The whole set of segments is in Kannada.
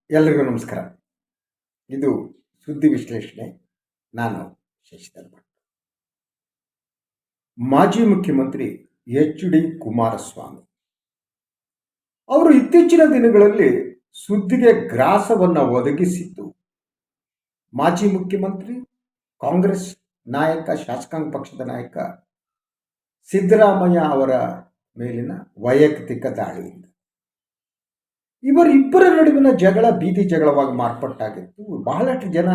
ಎಲ್ರಿಗೂ ನಮಸ್ಕಾರ. ಇದು ಸುದ್ದಿ ವಿಶ್ಲೇಷಣೆ. ನಾನು ಶಶಿಧರ್ ಭಟ್. ಮಾಜಿ ಮುಖ್ಯಮಂತ್ರಿ ಎಚ್.ಡಿ. ಕುಮಾರಸ್ವಾಮಿ ಅವರು ಇತ್ತೀಚಿನ ದಿನಗಳಲ್ಲಿ ಸುದ್ದಿಗೆ ಗ್ರಾಸವನ್ನು ಒದಗಿಸಿದ್ದು ಮಾಜಿ ಮುಖ್ಯಮಂತ್ರಿ, ಕಾಂಗ್ರೆಸ್ ನಾಯಕ, ಶಾಸಕಾಂಗ ಪಕ್ಷದ ನಾಯಕ ಸಿದ್ದರಾಮಯ್ಯ ಅವರ ಮೇಲಿನ ವೈಯಕ್ತಿಕ ದಾಳಿಯಿಂದ ಇವರಿಬ್ಬರ ನಡುವಿನ ಜಗಳ ಬೀದಿ ಜಗಳವಾಗಿ ಮಾರ್ಪಟ್ಟಾಗಿತ್ತು. ಬಹಳಷ್ಟು ಜನ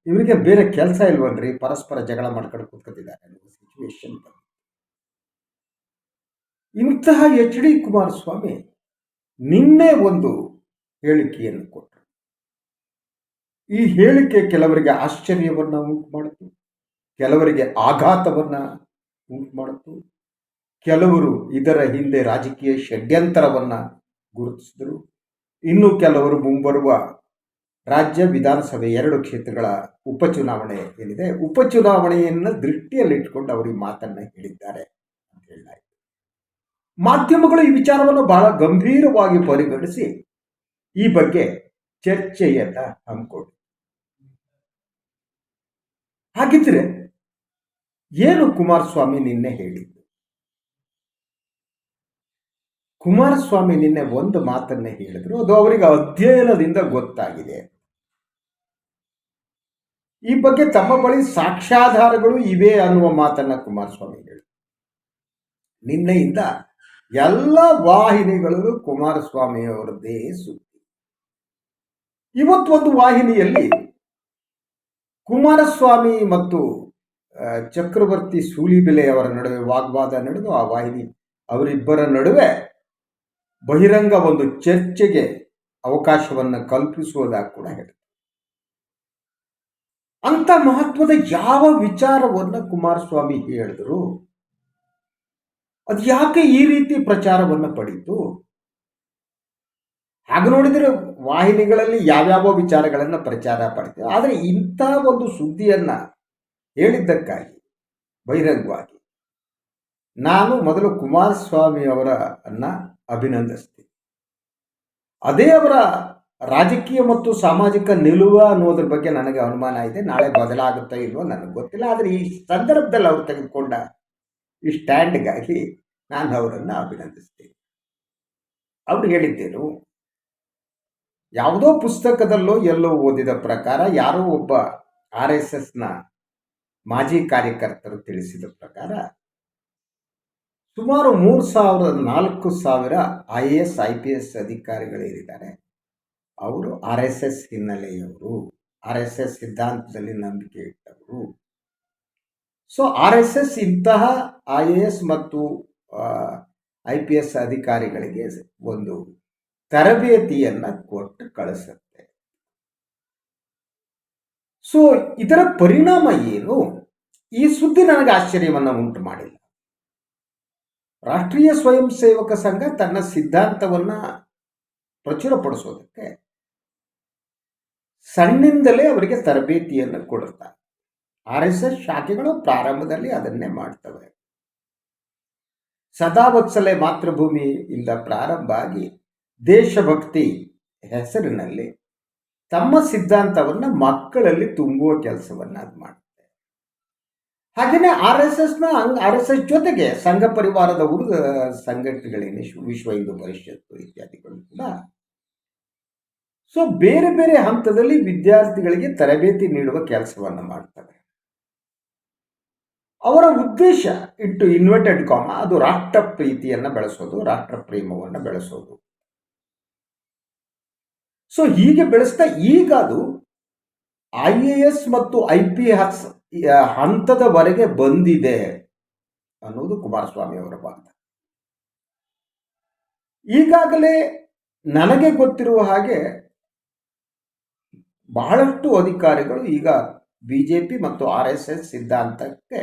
ಇವರಿಗೆ ಬೇರೆ ಕೆಲಸ ಇಲ್ವನ್ರಿ, ಪರಸ್ಪರ ಜಗಳ ಮಾಡ್ಕೊಂಡು ಕೂತ್ಕೊತಿದ್ದಾರೆ ಅನ್ನೋ ಸಿಚುವೇಶನ್. ಇಂತಹ ಎಚ್.ಡಿ. ಕುಮಾರಸ್ವಾಮಿ ನಿನ್ನೆ ಒಂದು ಹೇಳಿಕೆಯನ್ನು ಕೊಟ್ಟರು. ಈ ಹೇಳಿಕೆ ಕೆಲವರಿಗೆ ಆಶ್ಚರ್ಯವನ್ನು ಉಂಟು ಮಾಡಿತು, ಕೆಲವರಿಗೆ ಆಘಾತವನ್ನು ಉಂಟು ಮಾಡಿತು, ಕೆಲವರು ಇದರ ಹಿಂದೆ ರಾಜಕೀಯ ಷಡ್ಯಂತರವನ್ನು ಗುರುತಿಸಿದರು. ಇನ್ನು ಕೆಲವರು ಮುಂಬರುವ ರಾಜ್ಯ ವಿಧಾನಸಭೆ 2 ಕ್ಷೇತ್ರಗಳ ಉಪಚುನಾವಣೆ ಏನಿದೆ, ಉಪಚುನಾವಣೆಯನ್ನು ದೃಷ್ಟಿಯಲ್ಲಿಟ್ಟುಕೊಂಡು ಅವರು ಈ ಮಾತನ್ನ ಹೇಳಿದ್ದಾರೆ ಅಂತ ಹೇಳಲಾಯಿತು. ಮಾಧ್ಯಮಗಳು ಈ ವಿಚಾರವನ್ನು ಬಹಳ ಗಂಭೀರವಾಗಿ ಪರಿಗಣಿಸಿ ಈ ಬಗ್ಗೆ ಚರ್ಚೆಯನ್ನ ಹಮ್ಮಿಕೊಂಡು, ಹಾಗಿದ್ರೆ ಏನು ಕುಮಾರಸ್ವಾಮಿ ನಿನ್ನೆ ಹೇಳಿದ್ದು? ಕುಮಾರಸ್ವಾಮಿ ನಿನ್ನೆ ಒಂದು ಮಾತನ್ನೇ ಹೇಳಿದ್ರು, ಅದು ಅವರಿಗೆ ಅಧ್ಯಯನದಿಂದ ಗೊತ್ತಾಗಿದೆ. ಈ ಬಗ್ಗೆ ತಮ್ಮ ಬಳಿ ಸಾಕ್ಷ್ಯಾಧಾರಗಳು ಇವೆ ಅನ್ನುವ ಮಾತನ್ನ ಕುಮಾರಸ್ವಾಮಿ ಹೇಳಿದ್ರು. ನಿನ್ನೆಯಿಂದ ಎಲ್ಲ ವಾಹಿನಿಗಳಲ್ಲೂ ಕುಮಾರಸ್ವಾಮಿ ಅವರದ್ದೇ ಸುದ್ದಿ. ಇವತ್ತೊಂದು ವಾಹಿನಿಯಲ್ಲಿ ಕುಮಾರಸ್ವಾಮಿ ಮತ್ತು ಚಕ್ರವರ್ತಿ ಸೂಲಿಬೆಲೆ ಅವರ ನಡುವೆ ವಾಗ್ವಾದ ನಡೆದು ಆ ವಾಹಿನಿ ಅವರಿಬ್ಬರ ನಡುವೆ ಬಹಿರಂಗ ಒಂದು ಚರ್ಚೆಗೆ ಅವಕಾಶವನ್ನು ಕಲ್ಪಿಸುವುದಾಗಿ ಕೂಡ ಹೇಳಿದರು. ಅಂತ ಮಹತ್ವದ ಯಾವ ವಿಚಾರವನ್ನು ಕುಮಾರಸ್ವಾಮಿ ಹೇಳಿದ್ರು? ಅದು ಯಾಕೆ ಈ ರೀತಿ ಪ್ರಚಾರವನ್ನು ಪಡೀತು? ಹಾಗೆ ನೋಡಿದರೆ ವಾಹಿನಿಗಳಲ್ಲಿ ಯಾವ್ಯಾವ ವಿಚಾರಗಳನ್ನು ಪ್ರಚಾರ ಪಡಿತು, ಆದರೆ ಇಂಥ ಒಂದು ಸುದ್ದಿಯನ್ನ ಹೇಳಿದ್ದಕ್ಕಾಗಿ ಬಹಿರಂಗವಾಗಿ ನಾನು ಮೊದಲು ಕುಮಾರಸ್ವಾಮಿ ಅವರನ್ನ ಅಭಿನಂದಿಸ್ತೀನಿ. ಅದೇ ಅವರ ರಾಜಕೀಯ ಮತ್ತು ಸಾಮಾಜಿಕ ನಿಲುವು ಅನ್ನೋದ್ರ ಬಗ್ಗೆ ನನಗೆ ಅನುಮಾನ ಇದೆ. ನಾಳೆ ಬದಲಾಗುತ್ತಾ ಇಲ್ವೋ ನನಗೆ ಗೊತ್ತಿಲ್ಲ, ಆದರೆ ಈ ಸಂದರ್ಭದಲ್ಲಿ ಅವರು ತೆಗೆದುಕೊಂಡ ಈ ಸ್ಟ್ಯಾಂಡ್ಗಾಗಿ ನಾನು ಅವರನ್ನು ಅಭಿನಂದಿಸ್ತೀನಿ. ಅವ್ರು ಹೇಳಿದ್ದೇನು, ಯಾವುದೋ ಪುಸ್ತಕದಲ್ಲೋ ಎಲ್ಲೋ ಓದಿದ ಪ್ರಕಾರ, ಯಾರೋ ಒಬ್ಬ RSSನ ಮಾಜಿ ಕಾರ್ಯಕರ್ತರು ತಿಳಿಸಿದ ಪ್ರಕಾರ ಸುಮಾರು 3,000-4,000 IAS IPS ಅಧಿಕಾರಿಗಳೇನಿದ್ದಾರೆ ಅವರು RSS ಹಿನ್ನೆಲೆಯವರು, RSS ಸಿದ್ಧಾಂತದಲ್ಲಿ ನಂಬಿಕೆ ಇಟ್ಟವರು. ಸೊ RSS ಇಂತಹ IAS ಮತ್ತು IPS ಅಧಿಕಾರಿಗಳಿಗೆ ಒಂದು ತರಬೇತಿಯನ್ನ ಕೊಟ್ಟು ಕಳಿಸುತ್ತೆ. ಸೊ ಇದರ ಪರಿಣಾಮ ಏನು? ಈ ಸುದ್ದಿ ನನಗೆ ಆಶ್ಚರ್ಯವನ್ನ ಉಂಟು ಮಾಡಿಲ್ಲ. ರಾಷ್ಟ್ರೀಯ ಸ್ವಯಂ ಸೇವಕ ಸಂಘ ತನ್ನ ಸಿದ್ಧಾಂತವನ್ನ ಪ್ರಚುರಪಡಿಸೋದಕ್ಕೆ ಸಣ್ಣಿಂದಲೇ ಅವರಿಗೆ ತರಬೇತಿಯನ್ನು ಕೊಡುತ್ತಾರೆ. RSS ಶಾಖೆಗಳು ಪ್ರಾರಂಭದಲ್ಲಿ ಅದನ್ನೇ ಮಾಡ್ತವೆ. ಸದಾವತ್ಸಲೆ ಮಾತೃಭೂಮಿಯಿಂದ ಪ್ರಾರಂಭ ಆಗಿ ದೇಶಭಕ್ತಿ ಹೆಸರಿನಲ್ಲಿ ತಮ್ಮ ಸಿದ್ಧಾಂತವನ್ನು ಮಕ್ಕಳಲ್ಲಿ ತುಂಬುವ ಕೆಲಸವನ್ನ ಅದು ಮಾಡುತ್ತೆ. ಹಾಗೆಯೇ RSS ಜೊತೆಗೆ ಸಂಘ ಪರಿವಾರದ ಉಳಿದ ಸಂಘಟನೆಗಳೇನು, ವಿಶ್ವ ಹಿಂದೂ ಪರಿಷತ್ತು ಇತ್ಯಾದಿಗಳು ಕೂಡ ಸೊ ಬೇರೆ ಬೇರೆ ಹಂತದಲ್ಲಿ ವಿದ್ಯಾರ್ಥಿಗಳಿಗೆ ತರಬೇತಿ ನೀಡುವ ಕೆಲಸವನ್ನು ಮಾಡ್ತವೆ. ಅವರ ಉದ್ದೇಶ ಇನ್ವರ್ಟೆಡ್ ಕಾಮ ಅದು ರಾಷ್ಟ್ರ ಪ್ರೀತಿಯನ್ನು ಬೆಳೆಸೋದು, ರಾಷ್ಟ್ರ ಪ್ರೇಮವನ್ನು ಬೆಳೆಸೋದು. ಸೊ ಹೀಗೆ ಬೆಳೆಸ್ತಾ ಈಗ ಅದು IAS ಮತ್ತು IPS ಹಂತದವರೆಗೆ ಬಂದಿದೆ ಅನ್ನೋದು ಕುಮಾರಸ್ವಾಮಿ ಅವರ ವಾದ. ಈಗಾಗಲೇ ನನಗೆ ಗೊತ್ತಿರುವ ಹಾಗೆ ಬಹಳಷ್ಟು ಅಧಿಕಾರಿಗಳು ಈಗ ಬಿಜೆಪಿ ಮತ್ತು RSS ಸಿದ್ಧಾಂತಕ್ಕೆ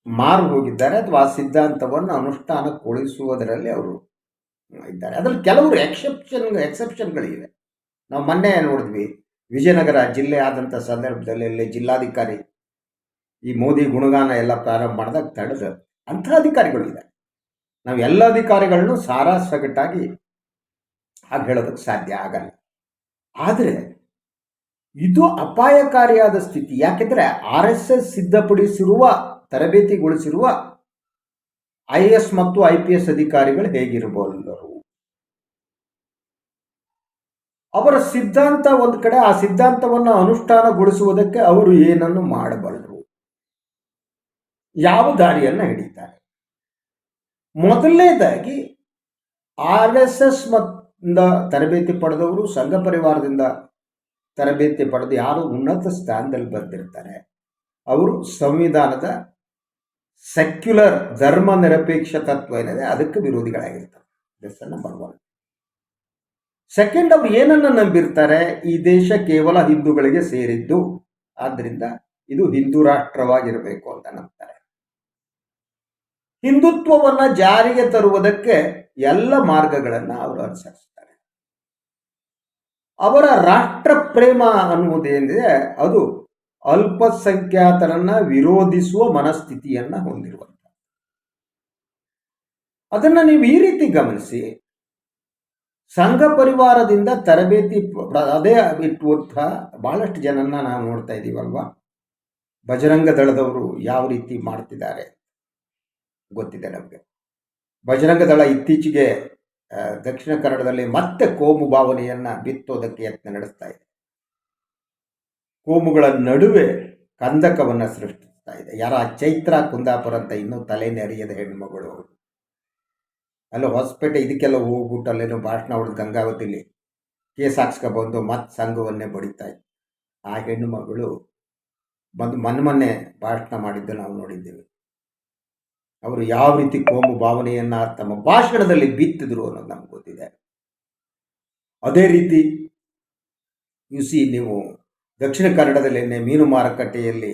ಮಾರು ಹೋಗಿದ್ದಾರೆ, ಅಥವಾ ಆ ಸಿದ್ಧಾಂತವನ್ನು ಅನುಷ್ಠಾನಗೊಳಿಸುವುದರಲ್ಲಿ ಅವರು ಇದ್ದಾರೆ. ಅದರಲ್ಲಿ ಕೆಲವರು ಎಕ್ಸೆಪ್ಷನ್ಗಳಿವೆ. ನಾವು ಮೊನ್ನೆ ನೋಡಿದ್ವಿ, ವಿಜಯನಗರ ಜಿಲ್ಲೆ ಆದಂಥ ಸಂದರ್ಭದಲ್ಲಿ ಜಿಲ್ಲಾಧಿಕಾರಿ ಈ ಮೋದಿ ಗುಣಗಾನ ಎಲ್ಲ ಪ್ರಾರಂಭ ಮಾಡಿದಾಗ ತಡೆದ ಅಂಥ ಅಧಿಕಾರಿಗಳು ಇದ್ದಾರೆ. ನಾವು ಎಲ್ಲ ಅಧಿಕಾರಿಗಳನ್ನು ಸಾರಾಸಗಟಾಗಿ ಹಾಗೆ ಹೇಳೋದಕ್ಕೆ ಸಾಧ್ಯ ಆಗಲ್ಲ. ಆದರೆ ಇದು ಅಪಾಯಕಾರಿಯಾದ ಸ್ಥಿತಿ. ಯಾಕೆಂದರೆ RSS ಸಿದ್ಧಪಡಿಸಿರುವ ತರಬೇತಿಗೊಳಿಸಿರುವ IAS ಮತ್ತು IPS ಅಧಿಕಾರಿಗಳು ಹೇಗಿರಬಲ್ಲರು? ಅವರ ಸಿದ್ಧಾಂತ ಒಂದು ಕಡೆ, ಆ ಸಿದ್ಧಾಂತವನ್ನು ಅನುಷ್ಠಾನಗೊಳಿಸುವುದಕ್ಕೆ ಅವರು ಏನನ್ನು ಮಾಡಬಲ್ಲರು, ಯಾವ ದಾರಿಯನ್ನು ಹಿಡಿತಾರೆ? ಮೊದಲನೇದಾಗಿ RSS ತರಬೇತಿ ಪಡೆದವರು, ಸಂಘ ಪರಿವಾರದಿಂದ ತರಬೇತಿ ಪಡೆದು ಯಾರು ಉನ್ನತ ಸ್ಥಾನದಲ್ಲಿ ಬಂದಿರ್ತಾರೆ ಅವರು ಸಂವಿಧಾನದ ಸೆಕ್ಯುಲರ್ ಧರ್ಮ ನಿರಪೇಕ್ಷ ತತ್ವ ಏನಿದೆ ಅದಕ್ಕೆ ವಿರೋಧಿಗಳಾಗಿರ್ತಾರೆ. This number 1. ಸೆಕೆಂಡ್, ಅವರು ಏನನ್ನ ನಂಬಿರ್ತಾರೆ? ಈ ದೇಶ ಕೇವಲ ಹಿಂದೂಗಳಿಗೆ ಸೇರಿದ್ದು, ಆದ್ರಿಂದ ಇದು ಹಿಂದೂ ರಾಷ್ಟ್ರವಾಗಿರಬೇಕು ಅಂತ ನಂಬ್ತಾರೆ. ಹಿಂದುತ್ವವನ್ನ ಜಾರಿಗೆ ತರುವುದಕ್ಕೆ ಎಲ್ಲ ಮಾರ್ಗಗಳನ್ನ ಅವರು ಅನುಸರಿಸ್ತಾರೆ. ಅವರ ರಾಷ್ಟ್ರ ಪ್ರೇಮ ಅನ್ನುವುದೇನಿದೆ ಅದು ಅಲ್ಪಸಂಖ್ಯಾತರನ್ನ ವಿರೋಧಿಸುವ ಮನಸ್ಥಿತಿಯನ್ನ ಹೊಂದಿರುವಂತ. ಅದನ್ನ ನೀವು ಈ ರೀತಿ ಗಮನಿಸಿ. ಸಂಘ ಪರಿವಾರದಿಂದ ತರಬೇತಿ ಅದೇ ಬಿಟ್ಟುವಂಥ ಬಹಳಷ್ಟು ಜನನ್ನ ನಾವು ನೋಡ್ತಾ ಇದ್ದೀವಲ್ವಾ. ಬಜರಂಗ ದಳದವರು ಯಾವ ರೀತಿ ಮಾಡ್ತಿದ್ದಾರೆ ಗೊತ್ತಿದೆ ನಮಗೆ. ಬಜರಂಗ ದಳ ಇತ್ತೀಚೆಗೆ ದಕ್ಷಿಣ ಕನ್ನಡದಲ್ಲಿ ಮತ್ತೆ ಕೋಮು ಭಾವನೆಯನ್ನ ಬಿತ್ತೋದಕ್ಕೆ ಯತ್ನ ನಡೆಸ್ತಾ ಇದೆ. ಕೋಮುಗಳ ನಡುವೆ ಕಂದಕವನ್ನ ಸೃಷ್ಟಿಸ್ತಾ ಇದೆ. ಯಾರ ಚೈತ್ರ ಕುಂದಾಪುರ ಅಂತ ಇನ್ನೂ ತಲೆನೇ ಅರಿಯದ ಹೆಣ್ಮಗಳು, ಅಲ್ಲ ಹೊಸಪೇಟೆ ಇದಕ್ಕೆಲ್ಲ ಹೋಗ್ಬಿಟ್ಟು ಅಲ್ಲೇನೋ ಭಾಷಣ ಹೊಡೆದು ಗಂಗಾವತಿಲಿ ಕೇಸ್ ಹಾಕ್ಸ್ಕೊಬಂದು ಮತ್ತೆ ಸಂಘವನ್ನೇ ಬಡಿತಾ ಇತ್ತು. ಆ ಹೆಣ್ಣು ಮಗಳು ಬಂದು ಮೊನ್ನೆ ಭಾಷಣ ಮಾಡಿದ್ದು ನಾವು ನೋಡಿದ್ದೇವೆ. ಅವರು ಯಾವ ರೀತಿ ಕೋಮು ಭಾವನೆಯನ್ನ ತಮ್ಮ ಭಾಷಣದಲ್ಲಿ ಬಿತ್ತಿದ್ರು ಅನ್ನೋದು ನಮ್ಗೆ ಗೊತ್ತಿದೆ. ಅದೇ ರೀತಿ ನೀವು ದಕ್ಷಿಣ ಕನ್ನಡದಲ್ಲಿ ಮೀನು ಮಾರುಕಟ್ಟೆಯಲ್ಲಿ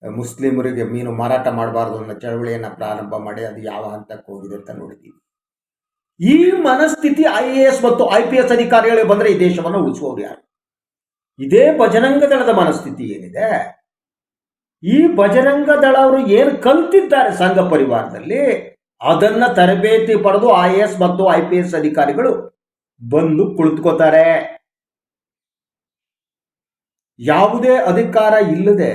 ಮುಸ್ಲಿಮರಿಗೆ ಮೀನು ಮಾರಾಟ ಮಾಡಬಾರ್ದು ಅನ್ನೋ ಚಳವಳಿಯನ್ನು ಪ್ರಾರಂಭ ಮಾಡಿ ಅದು ಯಾವ ಹಂತಕ್ಕೆ ಹೋಗಿದೆ ಅಂತ ನೋಡಿದ್ದೀವಿ. ಈ ಮನಸ್ಥಿತಿ IAS ಮತ್ತು IPS ಅಧಿಕಾರಿಗಳಿಗೆ ಬಂದರೆ ಈ ದೇಶವನ್ನು ಉಳಿಸುವವರು ಯಾರು? ಇದೇ ಬಜರಂಗ ದಳದ ಮನಸ್ಥಿತಿ ಏನಿದೆ, ಈ ಬಜರಂಗ ದಳ ಅವರು ಏನು ಕಲ್ತಿದ್ದಾರೆ ಸಂಘ ಪರಿವಾರದಲ್ಲಿ ಅದನ್ನ ತರಬೇತಿ ಪಡೆದು IAS ಮತ್ತು IPS ಅಧಿಕಾರಿಗಳು ಬಂದು ಕುಳಿತುಕೋತಾರೆ. ಯಾವುದೇ ಅಧಿಕಾರ ಇಲ್ಲದೆ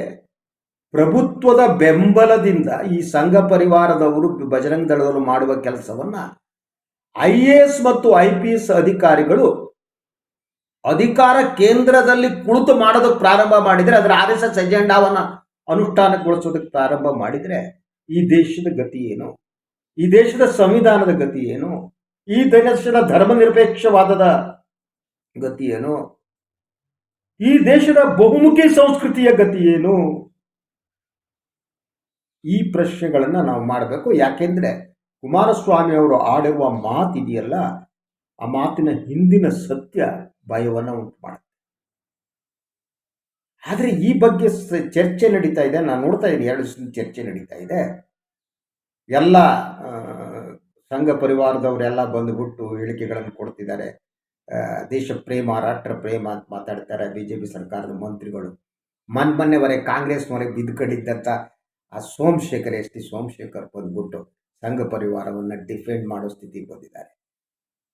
ಪ್ರಭುತ್ವದ ಬೆಂಬಲದಿಂದ ಈ ಸಂಘ ಪರಿವಾರದವರು ಬಜರಂಗ ದಳದವರು ಮಾಡುವ ಕೆಲಸವನ್ನ IAS ಮತ್ತು IPS ಅಧಿಕಾರಿಗಳು ಅಧಿಕಾರ ಕೇಂದ್ರದಲ್ಲಿ ಕುಳಿತು ಮಾಡೋದಕ್ಕೆ ಪ್ರಾರಂಭ ಮಾಡಿದರೆ, ಅದರ RSS ಎಜೆಂಡಾವನ್ನ ಅನುಷ್ಠಾನಗೊಳಿಸೋದಕ್ಕೆ ಪ್ರಾರಂಭ ಮಾಡಿದರೆ ಈ ದೇಶದ ಗತಿ ಏನು? ಈ ದೇಶದ ಸಂವಿಧಾನದ ಗತಿ ಏನು? ಈ ದೇಶದ ಧರ್ಮ ನಿರಪೇಕ್ಷವಾದದ ಗತಿ ಏನು? ಈ ದೇಶದ ಬಹುಮುಖಿ ಸಂಸ್ಕೃತಿಯ ಗತಿ ಏನು? ಈ ಪ್ರಶ್ನೆಗಳನ್ನ ನಾವು ಮಾಡಬೇಕು. ಯಾಕೆಂದ್ರೆ ಕುಮಾರಸ್ವಾಮಿ ಅವರು ಆಡಿರುವ ಮಾತಿದೆಯಲ್ಲ, ಆ ಮಾತಿನ ಹಿಂದಿನ ಸತ್ಯ ಭಯವನ್ನು ಉಂಟು ಮಾಡುತ್ತೆ. ಆದರೆ ಈ ಬಗ್ಗೆ ಚರ್ಚೆ ನಡೀತಾ ಇದೆ. ನಾನು ನೋಡ್ತಾ ಇದ್ದೀನಿ 2 ದಿವಸದಿಂದ ಚರ್ಚೆ ನಡೀತಾ ಇದೆ. ಎಲ್ಲ ಸಂಘ ಪರಿವಾರದವರೆಲ್ಲ ಬಂದುಬಿಟ್ಟು ಹೇಳಿಕೆಗಳನ್ನು ಕೊಡ್ತಿದ್ದಾರೆ. ದೇಶ ಪ್ರೇಮ, ರಾಷ್ಟ್ರ ಪ್ರೇಮ ಅಂತ ಮಾತಾಡ್ತಾರೆ BJP ಸರ್ಕಾರದ ಮಂತ್ರಿಗಳು. ಮೊನ್ನೆವರೆಗೆ ಕಾಂಗ್ರೆಸ್ನವರೆಗೆ ಬಿದ್ದುಕಡಿದ್ದಂಥ ಆ ST ಸೋಮಶೇಖರ್ ಬಂದ್ಬಿಟ್ಟು ಸಂಘ ಪರಿವಾರವನ್ನು ಡಿಫೆಂಡ್ ಮಾಡೋ ಸ್ಥಿತಿಗೆ ಬಂದಿದ್ದಾರೆ.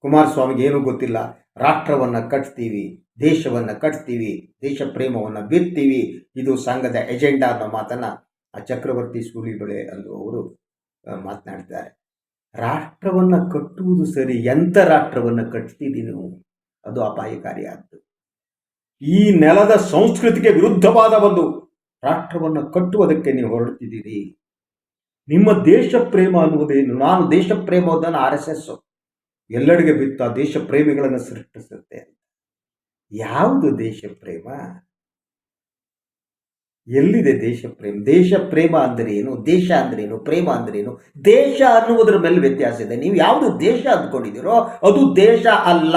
ಕುಮಾರಸ್ವಾಮಿಗೆ ಏನೂ ಗೊತ್ತಿಲ್ಲ, ರಾಷ್ಟ್ರವನ್ನು ಕಟ್ತೀವಿ, ದೇಶವನ್ನು ಕಟ್ತೀವಿ, ದೇಶ ಪ್ರೇಮವನ್ನು ಬಿತ್ತೀವಿ, ಇದು ಸಂಘದ ಎಜೆಂಡಾ ಅನ್ನೋ ಮಾತನ್ನ ಆ ಚಕ್ರವರ್ತಿ ಸೂಲಿಬೆಳೆ ಅಂದು ಅವರು ಮಾತನಾಡ್ತಾರೆ. ರಾಷ್ಟ್ರವನ್ನು ಕಟ್ಟುವುದು ಸರಿ, ಎಂಥ ರಾಷ್ಟ್ರವನ್ನು ಕಟ್ತೀರಿ ನೀವು? ಅದು ಅಪಾಯಕಾರಿಯಾದ್ದು. ಈ ನೆಲದ ಸಂಸ್ಕೃತಿಗೆ ವಿರುದ್ಧವಾದ ಒಂದು ರಾಷ್ಟ್ರವನ್ನು ಕಟ್ಟುವುದಕ್ಕೆ ನೀವು ಹೊರಡ್ತಿದ್ದೀರಿ. ನಿಮ್ಮ ದೇಶ ಪ್ರೇಮ ಅನ್ನುವುದೇನು? ನಾನು ದೇಶ ಪ್ರೇಮವನ್ನು RSS ಎಲ್ಲೆಡೆಗೆ ಬಿತ್ತ ದೇಶ ಪ್ರೇಮಿಗಳನ್ನು ಸೃಷ್ಟಿಸುತ್ತೆ. ಯಾವುದು ದೇಶ ಪ್ರೇಮ? ಎಲ್ಲಿದೆ ದೇಶ ಪ್ರೇಮ? ದೇಶ ಪ್ರೇಮ ಅಂದ್ರೆ ಏನು? ದೇಶ ಅಂದ್ರೆ ಏನು? ಪ್ರೇಮ ಅಂದ್ರೆ ಏನು? ದೇಶ ಅನ್ನುವುದರ ಮೇಲೆ ವ್ಯತ್ಯಾಸ ಇದೆ. ನೀವು ಯಾವುದು ದೇಶ ಅಂದ್ಕೊಂಡಿದ್ದೀರೋ ಅದು ದೇಶ ಅಲ್ಲ.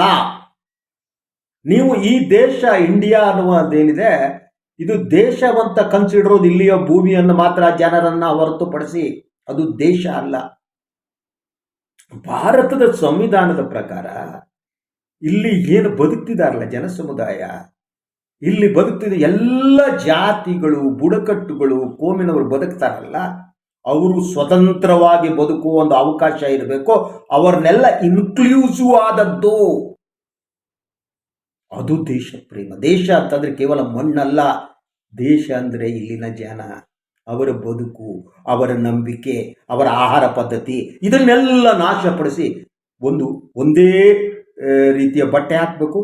ನೀವು ಈ ದೇಶ ಇಂಡಿಯಾ ಅನ್ನುವುದೇನಿದೆ, ಇದು ದೇಶವಂತ ಕನ್ಸಿಡರೋದು ಇಲ್ಲಿಯ ಭೂಮಿಯನ್ನು ಮಾತ್ರ, ಜನರನ್ನ ಹೊರತುಪಡಿಸಿ ಅದು ದೇಶ ಅಲ್ಲ. ಭಾರತದ ಸಂವಿಧಾನದ ಪ್ರಕಾರ ಇಲ್ಲಿ ಏನು ಬದುಕ್ತಿದಾರಲ್ಲ ಜನ ಸಮುದಾಯ, ಇಲ್ಲಿ ಬದುಕ್ತಿದ್ದ ಎಲ್ಲ ಜಾತಿಗಳು, ಬುಡಕಟ್ಟುಗಳು, ಕೋಮಿನವರು ಬದುಕ್ತಾರಲ್ಲ, ಅವರು ಸ್ವತಂತ್ರವಾಗಿ ಬದುಕುವ ಒಂದು ಅವಕಾಶ ಇರಬೇಕು. ಅವರನ್ನೆಲ್ಲ ಇನ್ಕ್ಲೂಸಿವ್ ಆದದ್ದು. ಅದು ದೇಶ ಪ್ರೇಮ. ದೇಶ ಅಂತಂದರೆ ಕೇವಲ ಮಣ್ಣಲ್ಲ, ದೇಶ ಅಂದರೆ ಇಲ್ಲಿನ ಜನ, ಅವರ ಬದುಕು, ಅವರ ನಂಬಿಕೆ, ಅವರ ಆಹಾರ ಪದ್ಧತಿ, ಇದನ್ನೆಲ್ಲ ನಾಶಪಡಿಸಿ ಒಂದೇ ರೀತಿಯ ಬಟ್ಟೆ ಹಾಕಬೇಕು,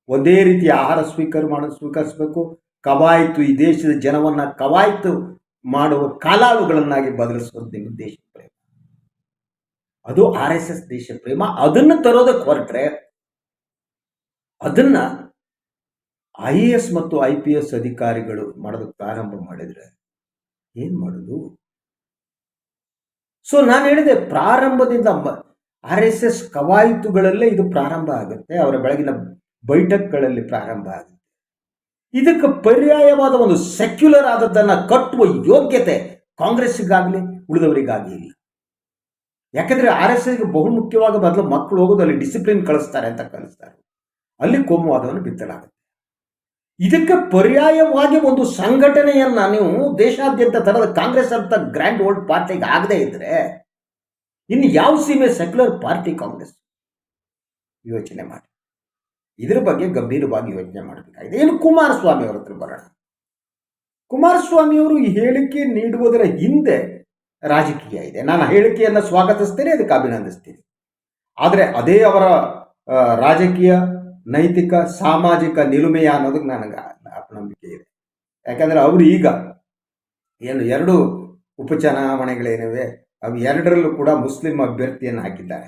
ಒಂದೇ ರೀತಿಯ ಆಹಾರ ಸ್ವೀಕರಿಸಬೇಕು. ಕವಾಯತು ಈ ದೇಶದ ಜನವನ್ನು ಕವಾಯತು ಮಾಡುವ ಕಾಲಾಳುಗಳನ್ನಾಗಿ ಬದಲಿಸೋದು ನಿಮ್ಮ ದೇಶ ಪ್ರೇಮ. ಅದು RSS ದೇಶ ಪ್ರೇಮ. ಅದನ್ನು ತರೋದಕ್ಕೆ ಹೊರಟ್ರೆ ಅದನ್ನ IAS ಮತ್ತು IPS ಅಧಿಕಾರಿಗಳು ಮಾಡೋದಕ್ಕೆ ಪ್ರಾರಂಭ ಮಾಡಿದ್ರೆ ಏನ್ ಮಾಡೋದು? ಸೊ ನಾನು ಹೇಳಿದೆ, ಪ್ರಾರಂಭದಿಂದ RSS ಕವಾಯತುಗಳಲ್ಲೇ ಇದು ಪ್ರಾರಂಭ ಆಗುತ್ತೆ, ಅವರ ಬೆಳಗಿನ ಬೈಠಕ್ಗಳಲ್ಲಿ ಪ್ರಾರಂಭ ಆಗುತ್ತೆ. ಇದಕ್ಕೆ ಪರ್ಯಾಯವಾದ ಒಂದು ಸೆಕ್ಯುಲರ್ ಆದದ್ದನ್ನು ಕಟ್ಟುವ ಯೋಗ್ಯತೆ ಕಾಂಗ್ರೆಸ್ಸಿಗಾಗಲಿ ಉಳಿದವರಿಗಾಗಿ ಇಲ್ಲ. ಯಾಕಂದ್ರೆ RSSಗೆ ಬಹುಮುಖ್ಯವಾಗಿ ಮೊದಲು ಮಕ್ಕಳು ಹೋಗೋದು ಅಲ್ಲಿ ಡಿಸಿಪ್ಲಿನ್ ಕಳಿಸ್ತಾರೆ ಅಂತ ಕಲಿಸ್ತಾರೆ, ಅಲ್ಲಿ ಕೋಮುವಾದವನ್ನು ಬಿತ್ತಲಾಗುತ್ತೆ. ಇದಕ್ಕೆ ಪರ್ಯಾಯವಾಗಿ ಒಂದು ಸಂಘಟನೆಯನ್ನ ನೀವು ದೇಶಾದ್ಯಂತ ತರದ ಕಾಂಗ್ರೆಸ್ ಅಂತ ಗ್ರ್ಯಾಂಡ್ ಓಲ್ಡ್ ಪಾರ್ಟಿಗೆ ಆಗದೆ ಇದ್ರೆ ಇನ್ನು ಯಾವ ಸೀಮೆ ಸೆಕ್ಯುಲರ್ ಪಾರ್ಟಿ ಕಾಂಗ್ರೆಸ್? ಯೋಚನೆ ಮಾಡಿ, ಇದರ ಬಗ್ಗೆ ಗಂಭೀರವಾಗಿ ಯೋಚನೆ ಮಾಡಬೇಕಾಗಿದೆ. ಏನು ಕುಮಾರಸ್ವಾಮಿ ಅವರ ಹತ್ರ ಬರೋಣ. ಕುಮಾರಸ್ವಾಮಿ ಅವರು ಈ ಹೇಳಿಕೆ ನೀಡುವುದರ ಹಿಂದೆ ರಾಜಕೀಯ ಇದೆ. ನಾನು ಹೇಳಿಕೆಯನ್ನು ಸ್ವಾಗತಿಸ್ತೇನೆ, ಅದಕ್ಕೆ ಅಭಿನಂದಿಸ್ತೀನಿ. ಆದರೆ ಅದೇ ಅವರ ರಾಜಕೀಯ, ನೈತಿಕ, ಸಾಮಾಜಿಕ ನಿಲುಮೆಯ ಅನ್ನೋದಕ್ಕೆ ನನಗೆ ಅಪನಂಬಿಕೆ ಇದೆ. ಯಾಕಂದರೆ ಅವರು ಈಗ ಏನು 2 ಉಪಚುನಾವಣೆಗಳೇನಿವೆ ಅವು 2ರಲ್ಲೂ ಕೂಡ ಮುಸ್ಲಿಂ ಅಭ್ಯರ್ಥಿಯನ್ನು ಹಾಕಿದ್ದಾರೆ.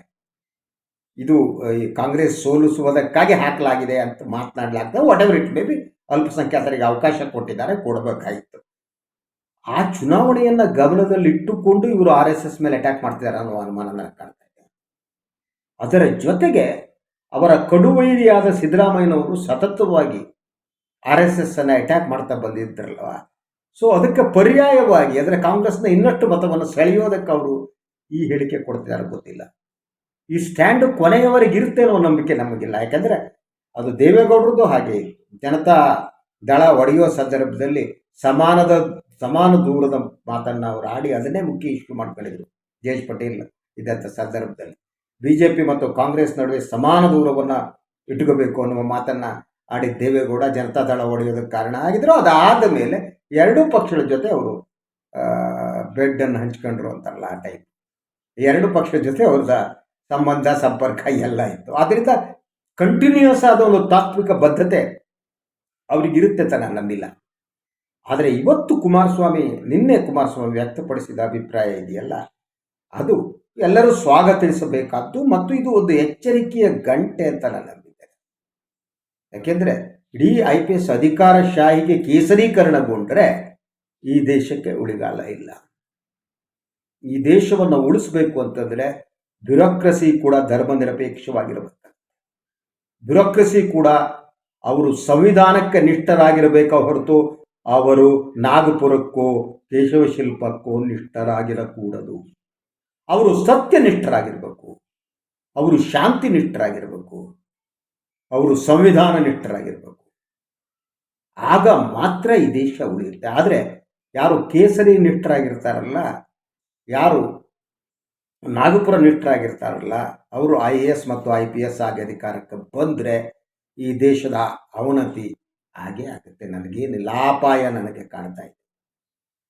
ಇದು ಈ ಕಾಂಗ್ರೆಸ್ ಸೋಲಿಸುವುದಕ್ಕಾಗಿ ಹಾಕಲಾಗಿದೆ ಅಂತ ಮಾತನಾಡಲಾಗ್ತದೆ. Whatever it may be, ಅಲ್ಪಸಂಖ್ಯಾತರಿಗೆ ಅವಕಾಶ ಕೊಟ್ಟಿದ್ದಾರೆ, ಕೊಡಬೇಕಾಗಿತ್ತು. ಆ ಚುನಾವಣೆಯನ್ನು ಗಮನದಲ್ಲಿಟ್ಟುಕೊಂಡು ಇವರು RSS ಮೇಲೆ ಅಟ್ಯಾಕ್ ಮಾಡ್ತಿದ್ದಾರೆ ಅನ್ನೋ ಅನುಮಾನ ನನಗೆ ಕಾಣ್ತಾ ಇದೆ. ಅದರ ಜೊತೆಗೆ ಅವರ ಕಡುವೈರಿಯಾದ ಸಿದ್ದರಾಮಯ್ಯನವರು ಸತತವಾಗಿ RSS ಅನ್ನು ಅಟ್ಯಾಕ್ ಮಾಡ್ತಾ ಬಂದಿದ್ರಲ್ವ. ಸೊ ಅದಕ್ಕೆ ಪರ್ಯಾಯವಾಗಿ ಅಂದರೆ ಕಾಂಗ್ರೆಸ್ನ ಇನ್ನಷ್ಟು ಮತವನ್ನು ಸೆಳೆಯೋದಕ್ಕೆ ಅವರು ಈ ಹೇಳಿಕೆ ಕೊಡ್ತಿದ್ದಾರೆ, ಗೊತ್ತಿಲ್ಲ. ಈ ಸ್ಟ್ಯಾಂಡ್ ಕೊನೆಯವರೆಗೆ ಇರುತ್ತೆ ಅನ್ನೋ ನಂಬಿಕೆ ನಮಗಿಲ್ಲ. ಯಾಕಂದರೆ ಅದು ದೇವೇಗೌಡರದ್ದು ಹಾಗೆ ಜನತಾ ದಳ ಒಡೆಯುವ ಸಂದರ್ಭದಲ್ಲಿ ಸಮಾನ ದೂರದ ಮಾತನ್ನು ಅವರು ಆಡಿ ಅದನ್ನೇ ಮುಖ್ಯ ಇಶ್ಯೂ ಮಾಡ್ಕೊಂಡಿದ್ರು. ಜಯೇಶ್ ಪಟೇಲ್ ಇದ್ದಂಥ ಸಂದರ್ಭದಲ್ಲಿ BJP ಮತ್ತು ಕಾಂಗ್ರೆಸ್ ನಡುವೆ ಸಮಾನ ದೂರವನ್ನು ಇಟ್ಕೋಬೇಕು ಅನ್ನುವ ಮಾತನ್ನು ಆಡಿ ದೇವೇಗೌಡ ಜನತಾ ದಳ ಒಡೆಯೋದಕ್ಕೆ ಕಾರಣ ಆಗಿದ್ರು. ಅದಾದ ಮೇಲೆ 2 ಪಕ್ಷಗಳ ಜೊತೆ ಅವರು ಬೆಡ್ಡನ್ನು ಹಂಚ್ಕೊಂಡ್ರು ಅಂತಾರಲ್ಲ, ಆ ಟೈಪ್ 2 ಪಕ್ಷದ ಜೊತೆ ಅವ್ರದ ಸಂಬಂಧ ಸಂಪರ್ಕ ಎಲ್ಲ ಇತ್ತು. ಆದ್ದರಿಂದ ಕಂಟಿನ್ಯೂಸ್ ಆದ ಒಂದು ತಾತ್ವಿಕ ಬದ್ಧತೆ ಅವ್ರಿಗಿರುತ್ತೆ ಅಂತ ನಾನು ನಂಬಿಲ್ಲ. ಆದರೆ ಇವತ್ತು ನಿನ್ನೆ ಕುಮಾರಸ್ವಾಮಿ ವ್ಯಕ್ತಪಡಿಸಿದ ಅಭಿಪ್ರಾಯ ಇದೆಯಲ್ಲ, ಅದು ಎಲ್ಲರೂ ಸ್ವಾಗತಿಸಬೇಕಾದ್ದು ಮತ್ತು ಇದು ಒಂದು ಎಚ್ಚರಿಕೆಯ ಗಂಟೆ ಅಂತ ನಾನು ನಂಬಿದ್ದೇನೆ. ಯಾಕೆಂದರೆ ಇಡೀ IPS ಅಧಿಕಾರಶಾಹಿಗೆ ಕೇಸರೀಕರಣಗೊಂಡ್ರೆ ಈ ದೇಶಕ್ಕೆ ಉಳಿಗಾಲ ಇಲ್ಲ. ಈ ದೇಶವನ್ನು ಉಳಿಸಬೇಕು ಅಂತಂದರೆ ಬ್ಯೂರೋಕ್ರಸಿ ಕೂಡ ಧರ್ಮ ನಿರಪೇಕ್ಷವಾಗಿರಬೇಕು. ಬ್ಯೂರೋಕ್ರಸಿ ಕೂಡ ಅವರು ಸಂವಿಧಾನಕ್ಕೆ ನಿಷ್ಠರಾಗಿರಬೇಕು ಹೊರತು ಅವರು ನಾಗಪುರಕ್ಕೋ ಕೇಶವಶಿಲ್ಪಕ್ಕೋ ನಿಷ್ಠರಾಗಿರಕೂಡದು. ಅವರು ಸತ್ಯನಿಷ್ಠರಾಗಿರಬೇಕು, ಅವರು ಶಾಂತಿ ನಿಷ್ಠರಾಗಿರಬೇಕು, ಅವರು ಸಂವಿಧಾನ ನಿಷ್ಠರಾಗಿರಬೇಕು. ಆಗ ಮಾತ್ರ ಈ ದೇಶ ಉಳಿಯುತ್ತೆ. ಆದರೆ ಯಾರು ಕೇಸರಿ ನಿಷ್ಠರಾಗಿರ್ತಾರಲ್ಲ, ಯಾರು ನಾಗಪುರ ನಿಷ್ಠರಾಗಿರ್ತಾರಲ್ಲ, ಅವರು IAS ಮತ್ತು IPS ಆಗಿ ಅಧಿಕಾರಕ್ಕೆ ಬಂದರೆ ಈ ದೇಶದ ಅವನತಿ ಹಾಗೇ ಆಗುತ್ತೆ. ನನಗೇನಿಲ್ಲ, ಅಪಾಯ ನನಗೆ ಕಾಣ್ತಾ ಇದೆ.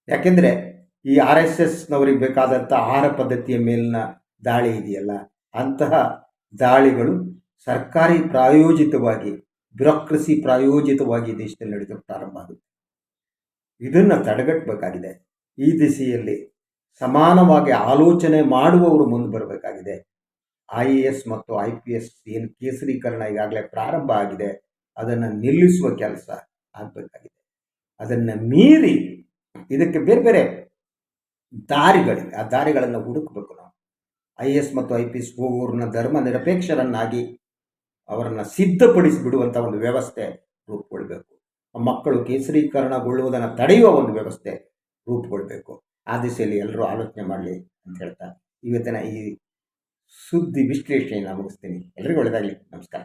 ಯಾಕೆಂದರೆ ಈ RSSನವರಿಗೆ ಬೇಕಾದಂಥ ಆಹಾರ ಪದ್ಧತಿಯ ಮೇಲಿನ ದಾಳಿ ಇದೆಯಲ್ಲ, ಅಂತಹ ದಾಳಿಗಳು ಸರ್ಕಾರಿ ಪ್ರಾಯೋಜಿತವಾಗಿ, ಬ್ಯೂರೋಕ್ರಸಿ ಪ್ರಾಯೋಜಿತವಾಗಿ ದೇಶದಲ್ಲಿ ನಡೆಯೋಕ್ಕೆ ಪ್ರಾರಂಭ ಆಗುತ್ತೆ. ಇದನ್ನು ತಡೆಗಟ್ಟಬೇಕಾಗಿದೆ. ಈ ದಿಸೆಯಲ್ಲಿ ಸಮಾನವಾಗಿ ಆಲೋಚನೆ ಮಾಡುವವರು ಮುಂದೆ ಬರಬೇಕಾಗಿದೆ. IAS ಮತ್ತು IPS ಏನು ಕೇಸರೀಕರಣ ಈಗಾಗಲೇ ಪ್ರಾರಂಭ ಆಗಿದೆ, ಅದನ್ನು ನಿಲ್ಲಿಸುವ ಕೆಲಸ ಆಗಬೇಕಾಗಿದೆ. ಅದನ್ನು ಮೀರಿ ಇದಕ್ಕೆ ಬೇರೆ ಬೇರೆ ದಾರಿಗಳಿವೆ, ಆ ದಾರಿಗಳನ್ನು ಹುಡುಕಬೇಕು ನಾವು. IAS ಮತ್ತು IPS ಹೋಗೋರನ್ನ ಧರ್ಮ ನಿರಪೇಕ್ಷರನ್ನಾಗಿ ಅವರನ್ನು ಸಿದ್ಧಪಡಿಸಿ ಬಿಡುವಂಥ ಒಂದು ವ್ಯವಸ್ಥೆ ರೂಪುಗೊಳ್ಳಬೇಕು. ಮಕ್ಕಳು ಕೇಸರೀಕರಣಗೊಳ್ಳುವುದನ್ನು ತಡೆಯುವ ಒಂದು ವ್ಯವಸ್ಥೆ ರೂಪುಗೊಳ್ಳಬೇಕು. ಆ ದಿಸೆಯಲ್ಲಿ ಎಲ್ಲರೂ ಆಲೋಚನೆ ಮಾಡಲಿ ಅಂತ ಹೇಳ್ತಾ ಇವತ್ತಿನ ಈ ಸುದ್ದಿ ವಿಶ್ಲೇಷಣೆಯನ್ನು ಮುಗಿಸ್ತೀನಿ. ಎಲ್ಲರಿಗೂ ಒಳ್ಳೆಯದಾಗಲಿ. ನಮಸ್ಕಾರ.